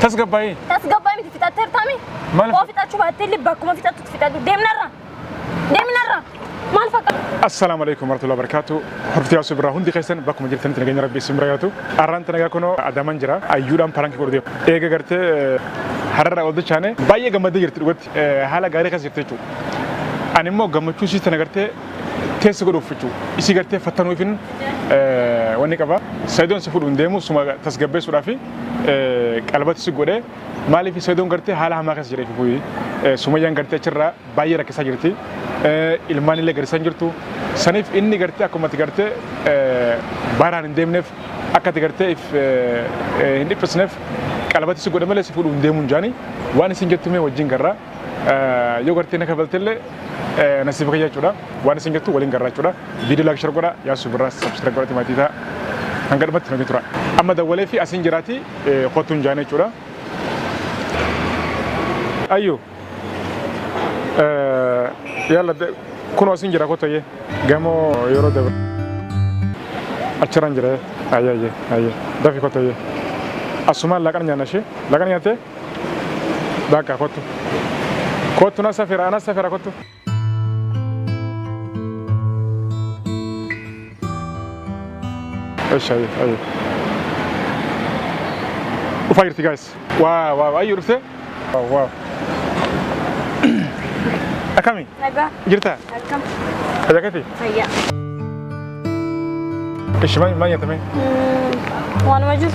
تسقباي متى فتاتر تامي ما فتاتشو باتلي باكو ما فتاتو فتاتو ديمنرا ما الفكر. السلام عليكم ورحمة الله وبركاته. حرفتي أسوي برا هندي خيسن باكم جرتني تنجين ربي سمراياتو. أران تنجا كونو أدمان جرا أيودام بارانك كورديو. إيجا قرتة حرر أودو شانه بايه جمادي جرت وقت حالا غاري خس جرتشو. أنا مو جمادشو شيء تنجرتة تيسكو فيتشو. إيش قرتة فتنو فين واني كبا سيدون سفود وندمو سما تسقبه سرافي قلبات سجوده مالي في سيدون قرتة حالا هم خس جري في بوي سما يان قرتة شرّا بايه ركسا جرتي ilmaan illee garisan jirtu saniif inni gartee akkuma ati gartee baaraan hin deemneef akka ati gartee hin dhiphisneef qalabatti si godhe malee si fuudhu hin deemuun jaani waan isin jettume wajjin garraa yoo gartee na kabaltellee nasiifa kiyyaa jechuudha waan isin jettu waliin garraa jechuudha viidiyoo laakshar godha yaasuu birraa sabskiraayib godhati maatii ta'a hanga dhumatti nuti tura amma dawwalee fi asin jiraati kottuun jaani jechuudha ayyuu يلا كونوا أسين جرا كوتو يه جامو يورو دب أشران جرا أيه دافي كوتو يه أسمع لكان يانشي لكان يانته داكا كوتو ناسافر أنا سافر كوتو إيش أيه وفايرتي guys واو أيه رفته واو أكمل. نجا. جرتها. أكمل. كذا كذي. هيا. إيش ما ينتمي؟ وأنا مجلس.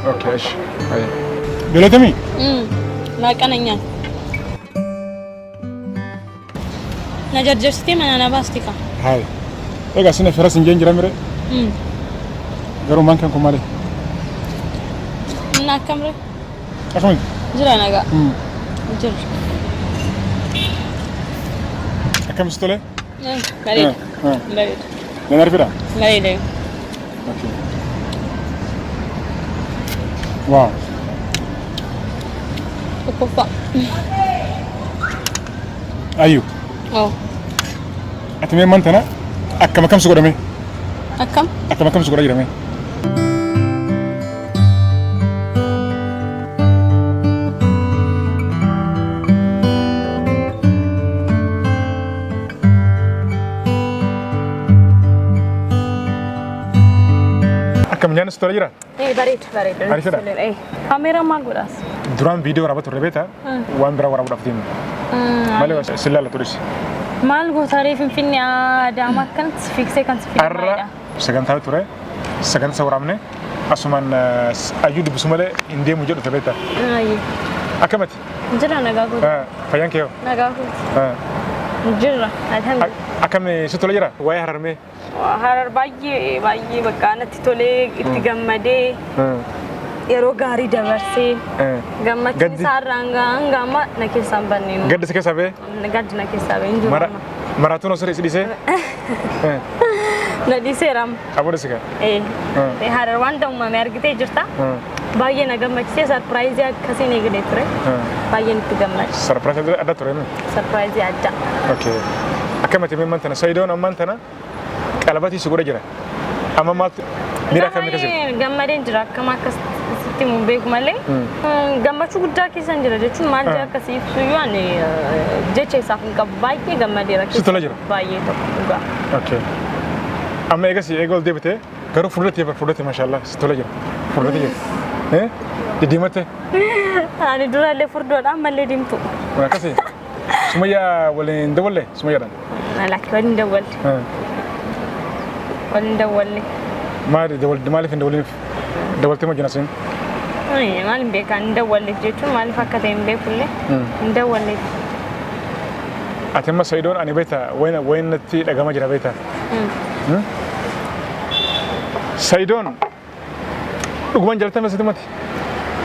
أوكي إيش. هيا. بلا تمي؟ لا كان ينام. نجار جرستي من أنا باستيكا. هاي. إيه قاسنا فراس إنجين جرا مرة. قالوا ما كان كمالي. ناكمل. أكمل. جرا نجا. جر. كم ستولة؟ بريد. بريد. لا نعرف ده. بريد. أوكي. واو. كوفا. أيوه. أو. أتمنى ما أنت أنا كم سكورة مي؟ كم سكورة جرا مي؟ كم جانس ترى جرا؟ إيه بريد. عارف ده؟ إيه. كاميرا ما قراس. درام فيديو رابط ربيتها. وان برا ورا بدفتين. ماله سلالة توريس. مال هو تعرف فيني دامك كنت فيكسي كنت فيني. أرى سكان ثالث توري. سكان سورامنه. أسمان أيود بسمله إندي موجود تبيتها. أيه. أكمل. جرا نجاكو. فيان كيو. نجاكو. جرا. الحمد. أكمل ستولا جرا. ويا هرمي. هرر باي بكانة تولي تجمدي. يرو غاري دبرسي. جمّت سارانغا جمّا نكيسام بنينو. قد سكسابه؟ قد نكيسابه إنجو. ماراتون أصلا إيش ندي سيرام. أبو رسكا. إيه. هرر وان دوم ما مرقتي جرتا. باي نجمّت سي سرپرايز يا كسيني قدي ترى. باي نتجمّت. سرپرايز ada ترى نه. سرپرايز aja. Oke. أكمل تمام مانتنا سيدون أمانتنا. قلباتي سكورة جرا. أما ما ميرا كم نكسر. جمّرين جرا كم أكس تيمو بيك ماله. جمّا شو قدرة كيسان جرا جتشو مال جرا كسيف سوياني جتشي سافن كباي كي جمّا ديرا. ستولا جرا. باي تو juga. Oke. أما إيجا سي إيجول دي بته. كارو فرودة ما شاء الله ستولا جرا. فرودة جرا. jadi mate. أنا دورا لي فردود أما لي ديم تو. Mana kasih? Semuanya boleh double le, semuanya dan. Laki boleh double. Boleh double le. Mari double, mari fin double temu jenasin. Iya, mari bekan double le jadi mari fakkat embe pulle. Double le. Atemma Saidon ani beta, wain nanti agama jera beta. Saidon. Lukuman jalan masih tempat.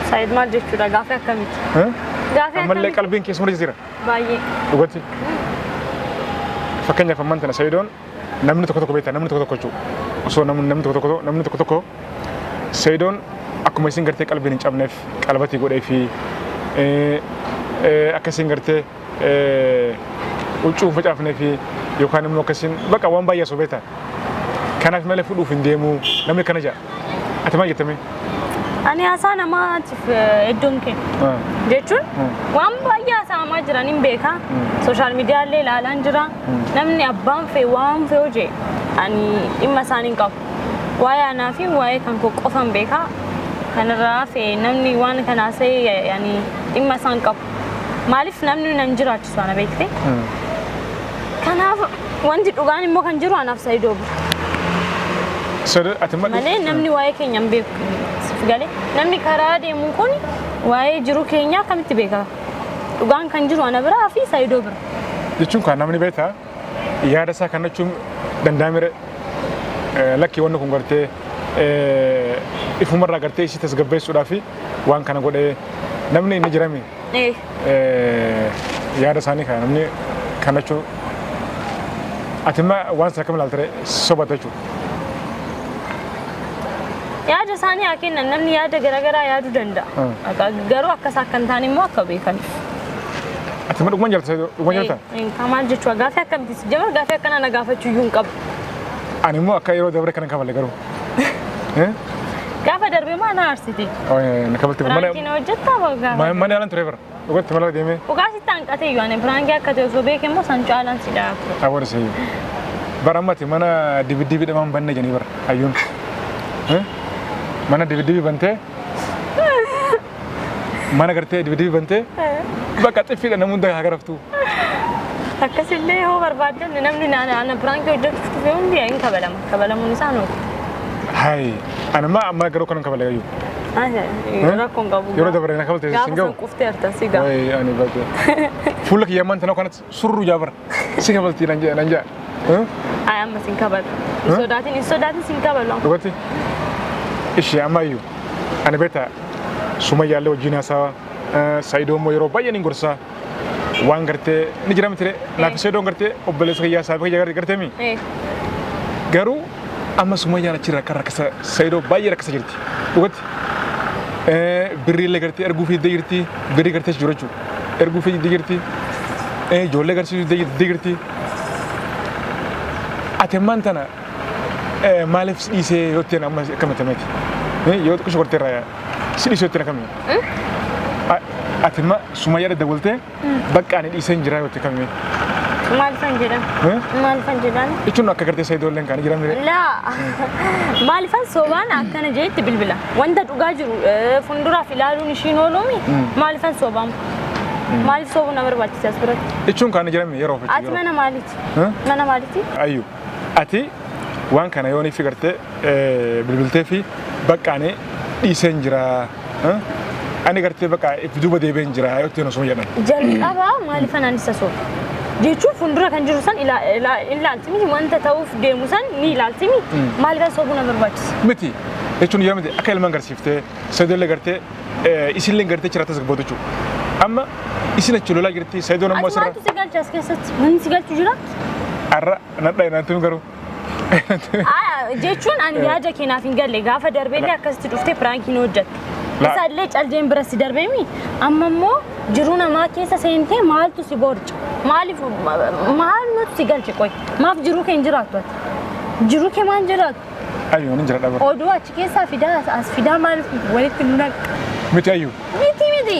Said mal jadi sudah gafek kami. Amal le kalbin kis murah jira. Bayi. Lugati. Fakanya famantana Saidon. Namni toko beta, namni toko cu. So namni toko. Saidon aku masih ngerti kalbin cabnef, kalbati gue fi. Aku masih ngerti ucu facaf nefi. Yokan mo kasin baka wan baya so beta. Kana fi mele fudu fin demu namni kanaja. Atama yitame. Ani asana ma edonke. Jechun waan baay'ee asama jiranin beeka. Social media illee ilaalan jira. Namni abbaan fee waan fee hojii ani dhimma isaaniin qabu. Waa'ee anaa fi waa'ee kan koo qofan beeka. Kanarraa fee namni waan kanaasee yani dhimma isaan qabu. Maaliif namni nan jiraachisu ana beekte? Kanaaf wanti dhugaan immoo kan jiru anaaf Saayidoo bira. Malee namni waa'ee keenya hin beeku. Galee namni karaa deemu kun waa'ee jiru keenya akkamitti beeka? Dhugaan kan jiru ana biraa fi Saayidoo bira. Jechuun kan namni beektaa yaada isaa kannachuun danda'amire lakki wanni kun gartee ifumarraa gartee isii tasgabbeessuudhaa fi waan kana godhee namni inni jirame yaada isaanii kan namni kannachuu atimma waan isaa kam ilaaltare sobata jechuudha. Yaada isaanii haa kennan namni yaada garaagaraa yaaduu danda'a. Garuu akkas akka hin taane immoo akka beekan. Ati dhuguma jirta? Maal jechuudha gaaffii akkamitti jama gaaffii akkana na gaafachuu iyyuu hin qabu. Ani immoo akka yeroo dabre kana kaballe garuu. Gaafa darbee maa na aarsite? Na kabalte mana. Firaankiin hojjettaa gaafa. Mana yaalan ture bara. Dhugatti mala deemee. Dhugaasitti hanqatee iyyuu ani firaankii akka ta'e osoo beekee immoo san caalaan si dhaabdu. Awwaara sayyuu. Bara ammati mana dibiddibii dhamaan banne janii bara hayyuun. Mana dibiddibii bantee mana gartee dibiddibii bantee bakka xiffiidha namoota hagaraftu. Akkasillee hoo barbaadan namni naana firaankii hojjetuuf tufe hundi hin kabalama. Kabalamuun isaa nuti. Hai, anama amma garuu kanan kabale gayu. Rakkoon qabu. Yeroo dabaree na kabalte singaw. Gaafa quftee arta sigaa. Wai ani baate. Fuula kiyyamaan tana kanat surru jaabar. Si kabalti nanja. Ay amma sin kabal. Isodaatin sin kabalu. Dhugatti. Ishi amma iyyuu ani beektaa Sumayyaallee wajjin haasawa Saayidoo immoo yeroo baay'ee ni gorsa waan gartee ni jira miti naaf Saayidoon gartee obboleessa kiyyaa saafi kiyyaa gartee mi garuu amma Sumayyaan achirra akka rakkisa Saayidoo baay'ee rakkisa jirti dhugatti birriillee gartee erguu fi jirti birrii gartee jiru jechuudha erguu fi jirti ijoollee garsiisuu jirti ati ammaan tana maaliif dhiisee yoo ta'e amma akkamitti miti yoo xiqqoo shokorteerra si dhiisee yoo ta'e akkamitti ati ma Sumayyaa dawwaltee bakka ani dhiisee hin jira yoo ta'e akkamitti maalifan jedhan jechuun akka gartee Saayidoo illee kan jiran laa maalifan sobaan akkana jeetti bilbila wanta dhugaa jiru fuulduraaf ilaaluun ishiin oolumi maalifan sobaan maaliif sobuu na barbaachisa as biratti jechuun kan jiran yeroo ofitti ati mana maaliiti ayyu ati waan kana yoo ni figartee bilbiltee fi bakka ani dhiisee hin jira ani gartee bakka duuba deebi'ee hin jira yoo ta'e osoo jedhan. Jalqaba maalifan ani isa sooba jechuun fuuldura kan jiru san ilaaltimi wanta ta'uuf deemu san ni ilaaltimi maalifan soobuu na barbaachisa. Miti jechuun yaa miti akka ilmaan garsiiftee Saayidoo gartee isinlee gartee jiraata sagbootu jechuudha. Amma isin achi lolaa jirti Saayidoon ammoo asirra. Ati maaltu si galcha as keessatti wanti si galchu jira? Arra nadhaa inaantuun garuu. Jechuun ani yaada keenaaf hin galle gaafa darbeellee akkasitti dhuftee piraankiin hojjette. Isaallee caldeen bira si darbeemi amma immoo jiruu namaa keessa seentee maaltu si boorca? Maal nuti si galche qoy? Maaf jiruu kee hin jiraattu ati? Jiruu kee maan jiraatu? Ayyuu ni jiraadha bara. Oduu achi keessaa fidaa as fidaa maal walitti nu naqa? Miti ayyuu. Miti.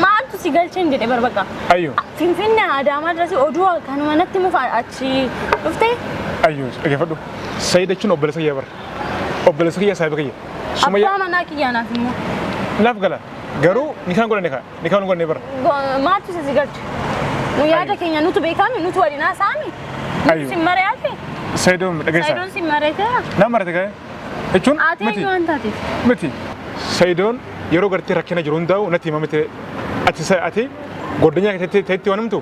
Maaltu si galche hin jedhe barbaqa? Ayyuu. Finfinnee Adaamaa dirasi oduu kanuma natti mufa achi dhuftee? Ayyuu dhaggeeffadhu. Saayidoo jechuun obboleessa kiyyaa bara. Obboleessa kiyyaa saafi kiyya. Abbaa manaa kiyyaa naaf immoo. Naaf gala. Garuu ni kan godhanne kaa. Ni kan godhanne bara. Maaltu si galche? Nu yaada keenya nutu beekame nutu waliin haasa'ame. Nutu si mari'ate. Saayidoon dhageessaa. Saayidoon si mari'ateera. Naa mari'ate kaa. Jechuun miti. Ati waan taateef. Miti. Saayidoon yeroo gartee rakkina jiru hundaa'u natti himamte ati goddanyaa ta'etti waan himtu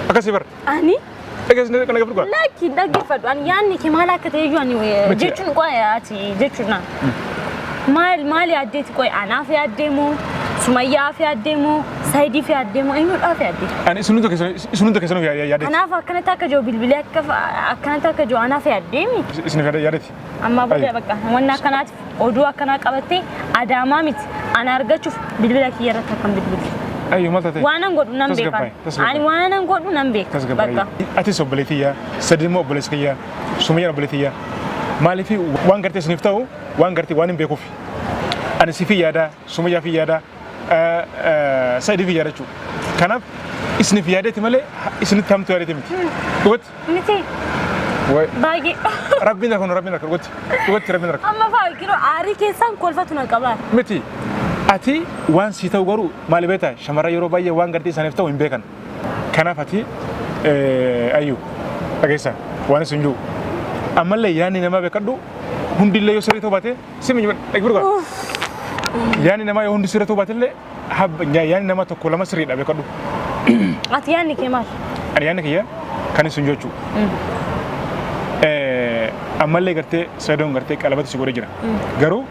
akkasii bara. Ani. Dhageessanii kana gafuu qaba. Lakki dhaggeeffadhu ani yaadni kee maal akka ta'e iyyuu ani jechuun qo'e ati jechuun maal yaaddeeti qo'e anaaf yaaddeemoo Sumayyaaf yaaddeemoo Saayidiif yaaddeemoo eenyuudhaaf yaaddeeti? Ani isinunta keessanuu yaaddeeti. Kanaaf akkanatti akka jiru bilbilee akkanatti akka jiru anaaf yaaddeemi. Isin yaaddeeti. Amma booda bakka wanni akkanaatiif oduu akkanaa qabattee Adaamaa miti ana argachuuf bilbila kiyya irratti akkam bilbilti. Ayyuu maal taatee? Waan an godhu nan beeka. Ani waan an godhu nan beeka. Bakka. Atis obboleetiyyaa, Saayid immoo obboleessa kiyyaa, Sumayyaan obboleetiyyaa. Maaliif waan gartee isiniif ta'u waan gartee waan hin beekuuf. Ani si fi yaada, Sumayyaa fi yaada, Saayidii fi yaada jechuudha. Kanaaf isin fi yaadati malee isin tamtu yaadati miti. Dhugatti? Miti. Baay'ee. Rabbiin rakka dhugatti. Dhugatti rabbiin rakka. Amma faakiroo aarii keessaan kolfatu na qabaa. Miti. Ati waan si ta'u garuu maali beektaa shamarran yeroo baay'ee waan gartee isaaniif ta'u hin beekan. Kanaaf ati ayyuu dhageessaa waan isin jiru. Ammallee yaadni namaa beekadhu hundillee yoo sirrii ta'u baate simi dhagbiru qaba. Yaadni namaa yoo hundi sirrii ta'u baatellee yaadni nama tokko lama sirriidha beekadhu. Ati yaadni kee maal? Ani yaadni kiyya kan isin jechuu. Ammallee gartee Saidoon gartee qalabatti si godhee jira. Garuu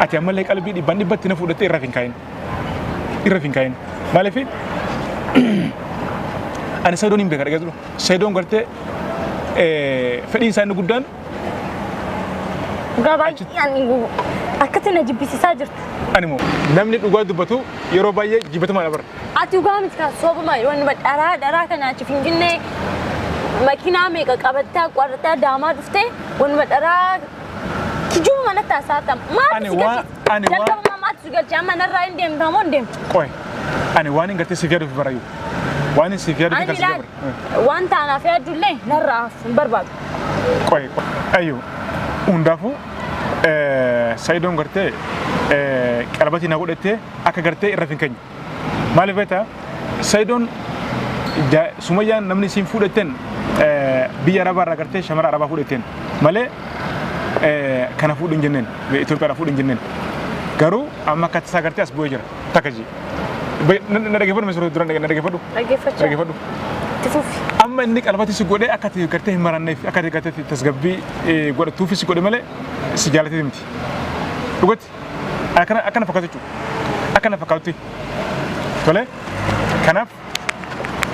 ati ammallee qalbii dhibbatti na fuudhattee irraa hin kaayin. Maaliif ani Saidoon hin beeka dhageessu. Saidoon gartee fedhiin isaa inni guddaan akkatti na jibbisiisaa jirtu. Ani moo namni dhugaa dubbatu yeroo baay'ee jibbatama dha bara. Ati dhugaa miti kan soobuma wanni dharaa kana achi Finfinnee makiinaa meeqa qabattee qorrattee daamaa dhuftee wanni dharaa kijuu mana taasaatam. Jalqaba maatti si galchee amma narraa hin deemtaa moo hin deemtu? Qoy ani waan hin gartee siif yaaduuf barayyuu. Waan hin siif yaaduuf kan siif bara. Waan taanaaf yaadullee narraa hin barbaadu. Qoy ayyuu hundaafuu Saidoon gartee qalabatti na godhattee akka gartee irra hin keenye. Maaliif beektaa Saidoon Sumayyaan namni siin fuudhatteen biyya Arabaa irraa gartee shamara Arabaa fuudhatteen malee kana fuudhu hin jenneen Itoophiyaadhaa fuudhu hin jenneen. Garuu amma akka tasaa gartee as bu'ee jira takka jee. Na dhaggeeffadhu misirroo duraan na dhaggeeffadhu. Dhaggeeffadhu. Amma inni qalabatti si godhee akka gartee hin maranneef akka gartee tasgabbii godhatuufi si godhe malee si jaalatee miti. Dhugatti akkana fakkaatu jechuudha. Akkana fakkaatutti. Tole kanaaf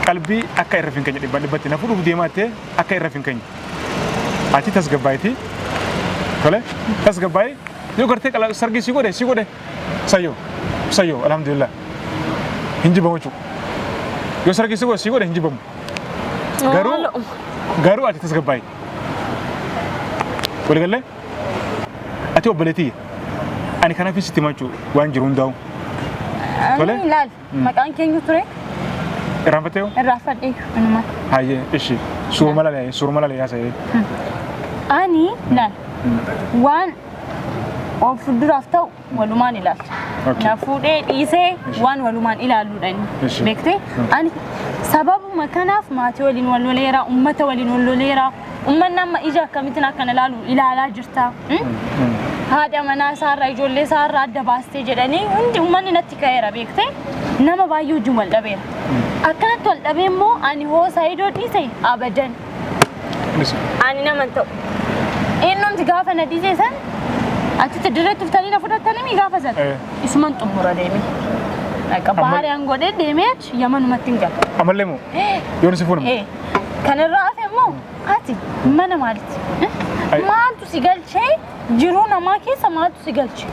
qalbii akka irra hin keenye dhibbatti na fuudhuuf deemaattee akka irra hin keenye. Ati tasgabbaayiti. Tole tasgabbaayii yoo gartee sargii si godhe sayyoo alhamdulillah hin jibamu jechuudha. Yoo sargii si godhe hin jibamu. Garuu ati tasgabbaayii. Waliigalee ati obboleettii ani kanaaf sitti himachuu waan jiru hundaa'u. Tole ilaal maqaan keenya ture. Irraanfattee hoo? Irraanfadhee anuma. Hayyee ishi suuruma lalee haasa'ee. Ani ilaal waan of duraaf ta'u walumaan ilaalcha. Na fuudhee dhiisee waan walumaan ilaaluudha beektee ani sababuma kanaaf maatii waliin wal loleera ummata waliin wal loleera ummanni amma ija akkamittiin akkana ilaalaa jirta. Haadha manaa isaarraa ijoollee isaarraa adda baastee jedhanii hundi ummanni natti ka'eera beektee nama baay'ee wajjin wal dhabeera. Akkanatti wal dhabee immoo ani hoo Saayidoo dhiise abadan. Ani nama ta'u. Eenyumti gaafa na dhiise san achitti dirreetti uftanii na fudhatanii mi gaafa san isuman xumura deemee. Akka bahariyaan godhee deemee yamanumatti hin galu. Amallee moo? Yoon si fuudhamu? Kanarraa hafe immoo ati mana maalitti? Maaltu si galchee jiruu namaa keessa maaltu si galche?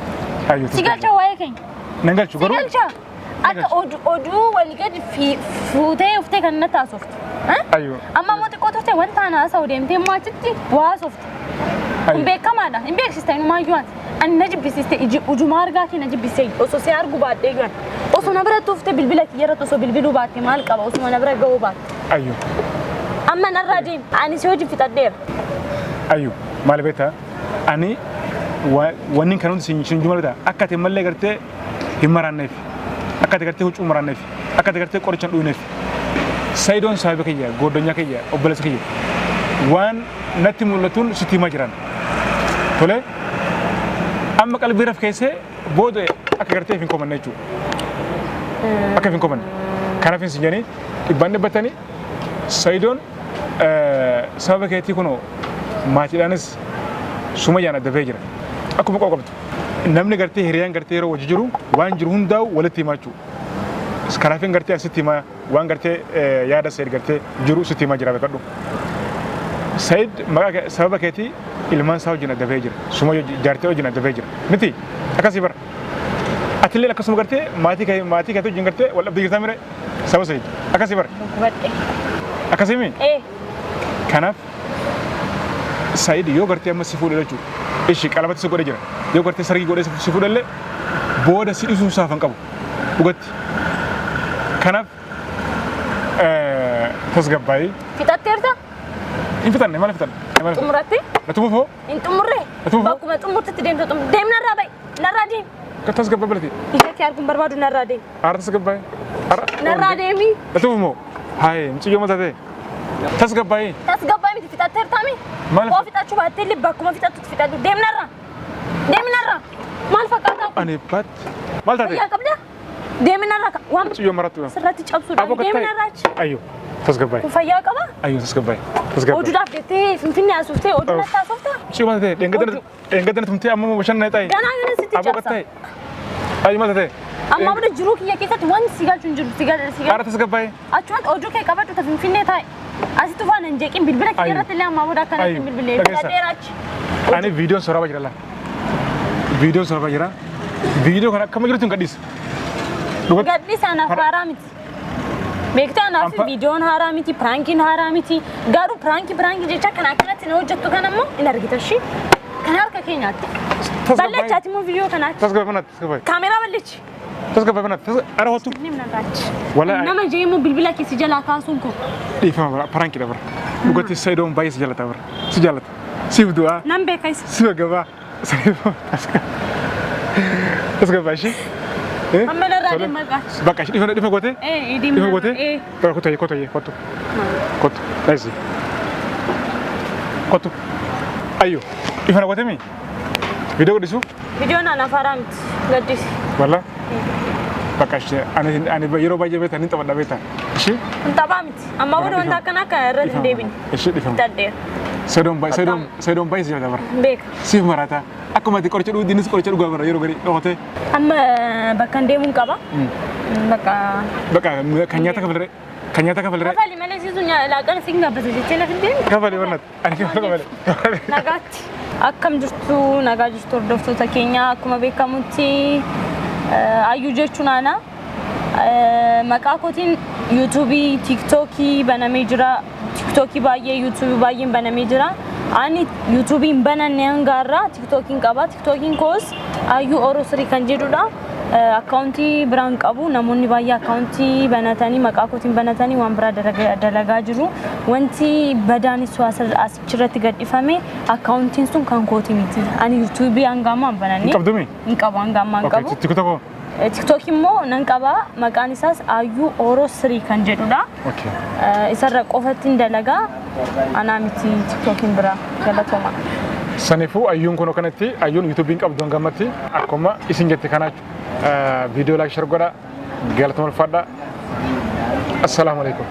Si galcha waa'ee keenya? Nan galchu garuu? Si galcha? Akka oduu walii gadi fuutee uftee kan na taasofte. Amma immoo xiqqoo turte wanta ana haasa'u deemtee immoo achitti waa haasofte. Kun beekamaadha. Hin beeksista inumaa iyyuu ati. Ani na jibbisiiste ujumaa argaa kee na jibbisee osoo si argu baadhee jiran. Osoo na bira tuuftee bilbila kiyyarratti osoo bilbiluu baatte maal qaba osoo na bira ga'uu baatte. Amma narraa deemi. Ani si hojii fixadheera. Maal beektaa? Ani wanni kan hundi sin jumala beektaa? Akka ati mallee gartee hin maraanneef. Akka ati gartee huccuu maraanneef. Akka ati gartee qoricha hin dhuuneef. Saidoon sahiba kiyya, goddonya kiyya, obboleessa kiyya. Waan natti mul'atuun sitti himaa jiran. Tole amma qalbii raf keessee booda akka gartee hin komanne jechuudha. Akka hin komanne. Kanaaf hin sinjanii dhibbaan dhibbatanii Saidoon sababa keetii kunoo maatiidhaanis Sumayyaan adda bahee jira. Akkuma qabdu. Namni gartee hiriyaan gartee yeroo wajji jiru waan jiru hundaa'u walitti himaa jechuudha. Kanaafin gartee asitti himaa waan gartee yaada Said gartee jiru sitti himaa jira beekadhu. Said sababa keetii ilmaan isaa wajjin adda bahee jira. Sumayyaa jaartee wajjin adda bahee jira. Miti akkasii bara. Atillee akkasuma gartee maatii keetii wajjin gartee wal dhabdee jirtaa mire saba Said. Akkasii bara. Akkasii mi? Kanaaf Said yoo gartee amma si fuudhe jechuudha. Ishi qalabatti si godhe jira. Yoo gartee sargii godhee si fuudhellee booda si dhisuun saafan qabu dhugatti. Kanaaf tasgabbaa'ii. Fixatteerta? Hin fitanne maal fitanne? Xumuratte? Natu fufoo? Hin xumurre? Bakkuma xumurtitti deemtu deem narraa ba'i. Narraa deem. Ka tasgabbaa'ii balati. Ishee kee arguun barbaadu narraa deem. Aara tasgabbaa'ii. Narraa deemi. Natu fumoo? Haayee mucayyoo mataa ta'e. Tasgabbaa'ii. Tasgabbaa'ii miti fixatteertaami? Maal? Koo fixachuu baattee illee bakkuma fixattutti fixadhu deem narraa. Deem narraa. Maal fakkaataa? Ani bat. Maal taate? Fayyaa qabdaa? Deem narraa. Waan mucayyoo marattu. sirratti cabsuudhaan deem narraachi. Ayyoo tasgabbaa'ii. Kun fayyaa qaba? Ayyoo tasgabbaa'ii. Oduudhaaf jettee Finfinnee asuuftee oduu natti haasoftaa? Mucayyoo mataa ta'e dheengadana tumtee amma bashannanaa ta'e. Ganaa gana sitti cabsa. Ayyoo mataa ta'e. Amma bada jiruu kiyya keessatti wanti si galchu hin jiru si galchu. Aara tasgabbaa'ii. Achumatti oduu kee qabadhu ta Finfinnee taa'e. Asitti ufaan hin jeeqin bilbila kiyya irratti illee amma bada akkanatti hin bilbilee. Fidadheeraachi. Ani viidiyoon soraabaa jira laa. Viidiyoon soraabaa jira. Viidiyoo kana akkama jirtu hin gadhiisa. Gadhiisa anaaf haaraa miti. Beektaa anaaf viidiyoon haaraa miti, piraankiin haaraa miti. Garuu piraanki jecha kana akkanatti na hojjettu kan ammoo hin argita shi. Kan harka keenyaatti. Ballechaati immoo viidiyoo kanaatti. Tasgabbaa'ii. Kaameraa ballechi. Tasgabbaa'ii. Ara hotu. Nama jee immoo bilbila keessi jalaa kaasuun kun. Dhiifama piraankiidha bara. Dhugatti Sayidoon baay'ee si jaalata bara. Si jaalata. Siif du'aa. Nan beekaysa. Si gabaa. Tasgabbaa'ii. Amma narraa deemaa qaati. Bakka dhiifama gootee? Dhiifama gootee? Kottu. Dhaisi. Kottu. Ayyoo. Dhiifama gootee mi? Viidiyoo godhisu? Viidiyoon anaaf haaraa miti. Gaddisi. Walla? Bakka ishee ani yeroo baay'ee beektaa ni taphadha beektaa. Ishee? Hin taphaa miti. Amma booda wanta akkanaa akka irratti hin deebine. Ishee dhiifama. Daddeera. Sayidoon baay'ee si jaalata bara. Beeka. Siif maraata. Akkuma ati qoricha dhuguu dinis qoricha dhugaa bara yeroo gadi dhootee. Amma bakka hin deemuun qaba. Bakka kan nyaata kafalre. Kafali malee siisu laaqana siin gaabbata jettee lafa hin deemne. Kafali wannat. Ani kafale. Nagaatti. Akkam jirtu nagaa jirtu hordoftoota keenya akkuma beekamutti Ayyuu jechuun ana maqaa kootiin yuutuubii, tiiktookii banamee jira. Tiiktookii baay'ee, yuutuubii baay'een banamee jira. Ani yuutuubiin bananne hangaarraa tiiktookiin qaba. Tiiktookiin koos Ayyuu Orosrii kan jedhudha. Akkaawuntii biraan qabu namoonni baay'ee akkaawuntii banatanii maqaa kootiin banatanii waan biraa dalagaa jiru. Wanti badaanis asirratti gadhifame akkaawuntiin sun kan kooti miti. Ani yuutuubii hangaammaa hin bananne. Qabdumi? Hin qabu hangaammaa hin qabu. Tiiktookoo? TikTok immoo nan qaba maqaan isaas Ayyuu Orosrii kan jedhudha. Isarra qofatti dalagaa anaa miti TikTokiin bira galatooma. Saniifuu Ayyuun kun kanatti Ayyuun yuutuubiin qabdu hangammatti akkuma isin jette kanaachu viidiyoo laayik share godhaa galatooma ulfaadhaa. Assalaamu alaikum.